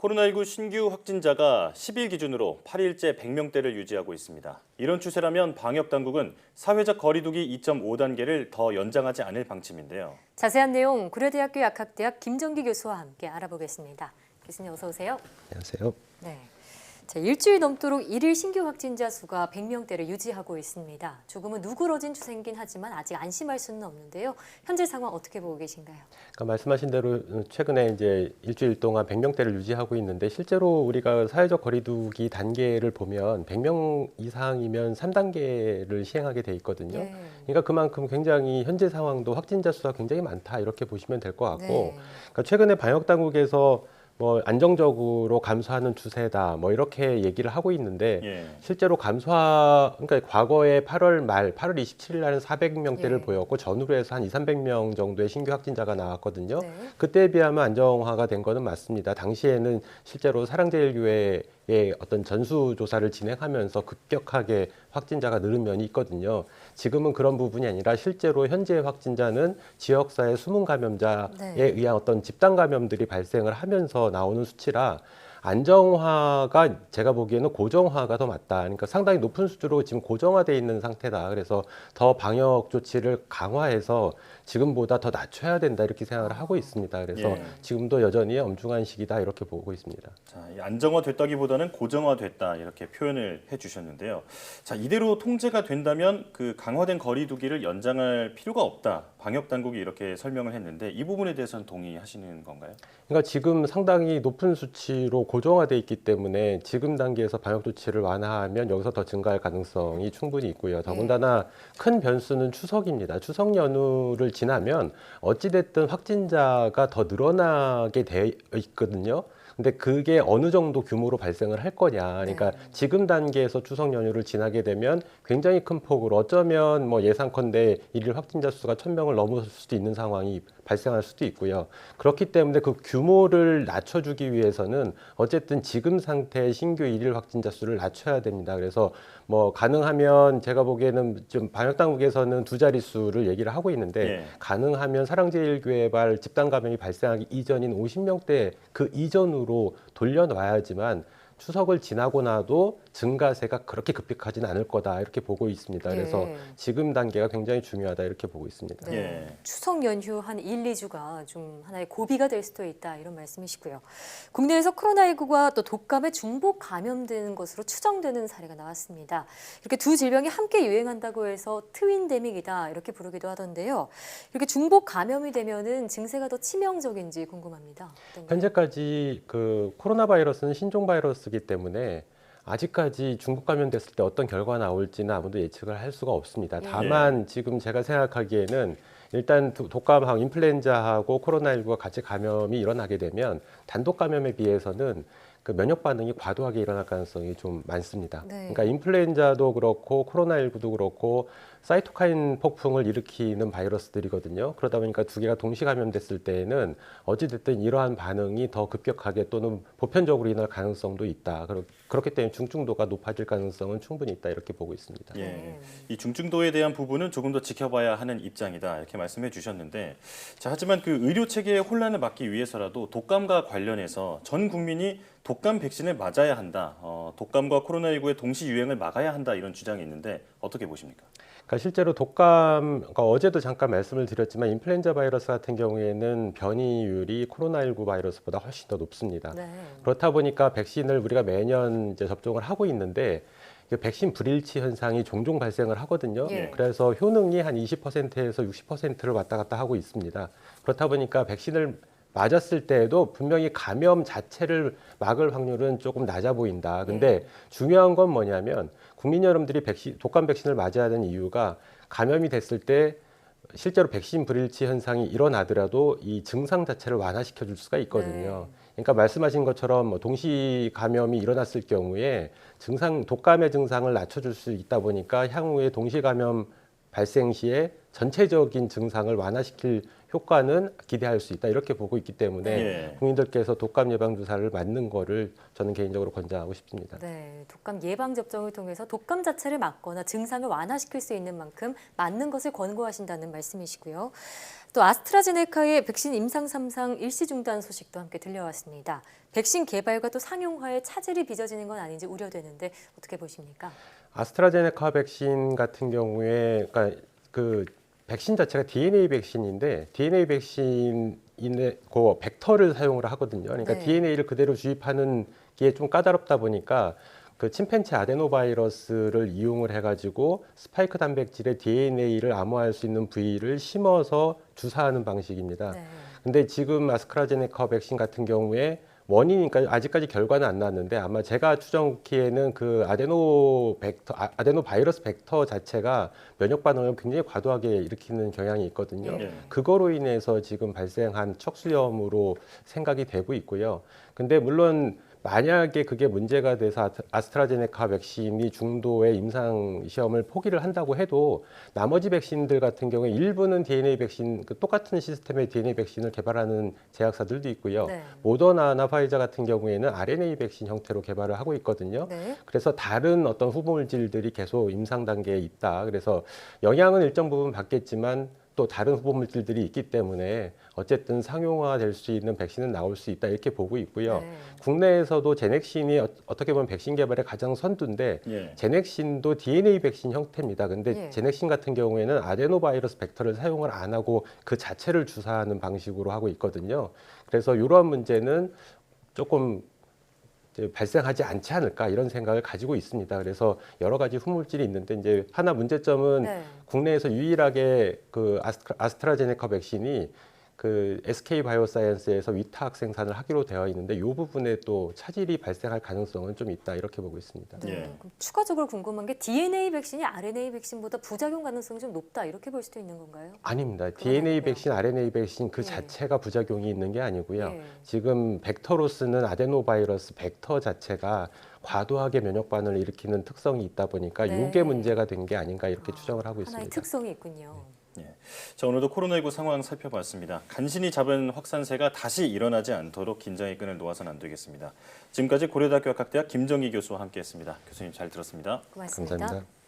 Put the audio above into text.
코로나19 신규 확진자가 10일 기준으로 8일째 100명대를 유지하고 있습니다. 이런 추세라면 방역당국은 사회적 거리두기 2.5단계를 더 연장하지 않을 방침인데요. 자세한 내용 고려대학교 약학대학 김정기 교수와 함께 알아보겠습니다. 교수님 어서 오세요. 안녕하세요. 네. 자, 일주일 넘도록 일일 신규 확진자 수가 100명대를 유지하고 있습니다. 조금은 누그러진 추세이긴 하지만 아직 안심할 수는 없는데요. 현재 상황 어떻게 보고 계신가요? 그러니까 말씀하신 대로 최근에 이제 일주일 동안 100명대를 유지하고 있는데 실제로 우리가 사회적 거리두기 단계를 보면 100명 이상이면 3단계를 시행하게 돼 있거든요. 네. 그러니까 그만큼 굉장히 현재 상황도 확진자 수가 굉장히 많다 이렇게 보시면 될 것 같고, 네. 그러니까 최근에 방역 당국에서 뭐 안정적으로 감소하는 추세다 뭐 이렇게 얘기를 하고 있는데 실제로 그러니까 과거에 8월 말 8월 27일 날은 400명대를 보였고 전후로 해서 한 200~300명 정도의 신규 확진자가 나왔거든요. 네. 그때에 비하면 안정화가 된 거는 맞습니다. 당시에는 실제로 사랑제일교회의 어떤 전수조사를 진행하면서 급격하게 확진자가 늘은 면이 있거든요. 지금은 그런 부분이 아니라 실제로 현재 확진자는 지역사회 숨은 감염자에 의한 어떤 집단 감염들이 발생을 하면서 나오는 수치라 안정화가 제가 보기에는 고정화가 더 맞다. 그러니까 상당히 높은 수준으로 지금 고정화돼 있는 상태다. 그래서 더 방역 조치를 강화해서 지금보다 더 낮춰야 된다 이렇게 생각을 하고 있습니다. 그래서 지금도 여전히 엄중한 시기다 이렇게 보고 있습니다. 자, 안정화됐다기보다는 고정화됐다 이렇게 표현을 해주셨는데요. 자, 이대로 통제가 된다면 그 강화된 거리두기를 연장할 필요가 없다. 방역 당국이 이렇게 설명을 했는데 이 부분에 대해서는 동의하시는 건가요? 그러니까 지금 상당히 높은 수치로 고정화돼 있기 때문에 지금 단계에서 방역 조치를 완화하면 여기서 더 증가할 가능성이 충분히 있고요. 더군다나 큰 변수는 추석입니다. 추석 연휴를 지나면 어찌됐든 확진자가 더 늘어나게 돼 있거든요. 근데 그게 어느 정도 규모로 발생을 할 거냐. 그러니까 지금 단계에서 추석 연휴를 지나게 되면 굉장히 큰 폭으로 어쩌면 뭐 예상컨대 일일 확진자 수가 1000명을 넘을 수도 있는 상황이 발생할 수도 있고요. 그렇기 때문에 그 규모를 낮춰주기 위해서는 어쨌든 지금 상태의 신규 일일 확진자 수를 낮춰야 됩니다. 그래서 뭐 가능하면 제가 보기에는 좀 방역 당국에서는 2자릿수를 얘기를 하고 있는데 가능하면 사랑제일교회발 집단 감염이 발생하기 이전인 50명대 그 이전으로 돌려놔야지만 추석을 지나고 나도 증가세가 그렇게 급격하지는 않을 거다 이렇게 보고 있습니다. 그래서 지금 단계가 굉장히 중요하다 이렇게 보고 있습니다. 추석 연휴 한 1, 2주가 좀 하나의 고비가 될 수도 있다 이런 말씀이시고요. 국내에서 코로나19가 또 독감에 중복 감염되는 것으로 추정되는 사례가 나왔습니다. 이렇게 두 질병이 함께 유행한다고 해서 트윈데믹이다 이렇게 부르기도 하던데요. 이렇게 중복 감염이 되면은 증세가 더 치명적인지 궁금합니다. 어떤가요? 현재까지 그 코로나 바이러스는 신종 바이러스이기 때문에 아직까지 중국 감염됐을 때 어떤 결과가 나올지는 아무도 예측을 할 수가 없습니다. 다만 지금 제가 생각하기에는 일단 독감하고 인플루엔자하고 코로나19가 같이 감염이 일어나게 되면 단독 감염에 비해서는 그 면역 반응이 과도하게 일어날 가능성이 좀 많습니다. 그러니까 인플루엔자도 그렇고 코로나19도 그렇고 사이토카인 폭풍을 일으키는 바이러스들이거든요. 그러다 보니까 두 개가 동시 감염됐을 때에는 어찌됐든 이러한 반응이 더 급격하게 또는 보편적으로 일어날 가능성도 있다. 그렇기 때문에 중증도가 높아질 가능성은 충분히 있다 이렇게 보고 있습니다. 이 중증도에 대한 부분은 조금 더 지켜봐야 하는 입장이다 이렇게 말씀해 주셨는데, 자, 하지만 그 의료 체계의 혼란을 막기 위해서라도 독감과 관련해서 전 국민이 독감 백신을 맞아야 한다. 독감과 코로나19의 동시 유행을 막아야 한다 이런 주장이 있는데 어떻게 보십니까? 그러니까 실제로 독감, 그러니까 어제도 잠깐 말씀을 드렸지만 인플루엔자 바이러스 같은 경우에는 변이율이 코로나19 바이러스보다 훨씬 더 높습니다. 그렇다 보니까 백신을 우리가 매년 이제 접종을 하고 있는데 백신 불일치 현상이 종종 발생을 하거든요. 그래서 효능이 한 20%에서 60%를 왔다 갔다 하고 있습니다. 그렇다 보니까 백신을 맞았을 때에도 분명히 감염 자체를 막을 확률은 조금 낮아 보인다. 근데 중요한 건 뭐냐면 국민 여러분들이 독감 백신을 맞아야 하는 이유가 감염이 됐을 때 실제로 백신 불일치 현상이 일어나더라도 이 증상 자체를 완화시켜 줄 수가 있거든요. 그러니까 말씀하신 것처럼 뭐 동시 감염이 일어났을 경우에 독감의 증상을 낮춰줄 수 있다 보니까 향후에 동시 감염 발생 시에 전체적인 증상을 완화시킬 효과는 기대할 수 있다 이렇게 보고 있기 때문에 국민들께서 독감 예방 주사를 맞는 거를 저는 개인적으로 권장하고 싶습니다. 네, 독감 예방 접종을 통해서 독감 자체를 막거나 증상을 완화시킬 수 있는 만큼 맞는 것을 권고하신다는 말씀이시고요. 또 아스트라제네카의 백신 임상 3상 일시 중단 소식도 함께 들려왔습니다. 백신 개발과 또 상용화에 차질이 빚어지는 건 아닌지 우려되는데 어떻게 보십니까? 아스트라제네카 백신 같은 경우에 그러니까 그 백신 자체가 DNA 백신인데 DNA 백신의 그 벡터를 사용을 하거든요. 그러니까 네. DNA를 그대로 주입하는 게 좀 까다롭다 보니까 그 침팬지 아데노바이러스를 이용을 해가지고 스파이크 단백질의 DNA를 암호화할 수 있는 부위를 심어서 주사하는 방식입니다. 네. 근데 지금 아스트라제네카 백신 같은 경우에 원인이니까 아직까지 결과는 안 나왔는데 아마 제가 추정키에는 그 아데노 바이러스 벡터 자체가 면역 반응을 굉장히 과도하게 일으키는 경향이 있거든요. 예. 그거로 인해서 지금 발생한 척수염으로 생각이 되고 있고요. 근데 물론 만약에 그게 문제가 돼서 아스트라제네카 백신이 중도의 임상 시험을 포기를 한다고 해도 나머지 백신들 같은 경우에 일부는 DNA 백신, 그 똑같은 시스템의 DNA 백신을 개발하는 제약사들도 있고요. 네. 모더나나 파이자 같은 경우에는 RNA 백신 형태로 개발을 하고 있거든요. 네. 그래서 다른 어떤 후보물질들이 계속 임상 단계에 있다. 그래서 영향은 일정 부분 받겠지만 또 다른 후보물질들이 있기 때문에 어쨌든 상용화될 수 있는 백신은 나올 수 있다 이렇게 보고 있고요. 네. 국내에서도 제넥신이 어떻게 보면 백신 개발의 가장 선두인데 예. 제넥신도 DNA 백신 형태입니다. 근데 예. 제넥신 같은 경우에는 아데노바이러스 벡터를 사용을 안 하고 그 자체를 주사하는 방식으로 하고 있거든요. 그래서 이러한 문제는 조금 이제 발생하지 않지 않을까 이런 생각을 가지고 있습니다. 그래서 여러 가지 후물질이 있는데 이제 하나 문제점은 네. 국내에서 유일하게 그 아스트라제네카 백신이 그 SK 바이오사이언스에서 위탁 생산을 하기로 되어 있는데 이 부분에 또 차질이 발생할 가능성은 좀 있다 이렇게 보고 있습니다. 네. 예. 그럼 추가적으로 궁금한 게 DNA 백신이 RNA 백신보다 부작용 가능성이 좀 높다 이렇게 볼 수도 있는 건가요? 아닙니다. 그건 DNA 아니고요. 백신, RNA 백신 그 예. 자체가 부작용이 있는 게 아니고요. 예. 지금 벡터로 쓰는 아데노바이러스 벡터 자체가 과도하게 면역 반응을 일으키는 특성이 있다 보니까 네. 이게 문제가 된 게 아닌가 이렇게 추정을 하고 하나의 있습니다. 특성이 있군요. 자, 오늘도 코로나19 상황 살펴봤습니다. 간신히 잡은 확산세가 다시 일어나지 않도록 긴장의 끈을 놓아서는 안 되겠습니다. 지금까지 고려대학교 역학대학 김정희 교수와 함께했습니다. 교수님 잘 들었습니다. 고맙습니다. 감사합니다.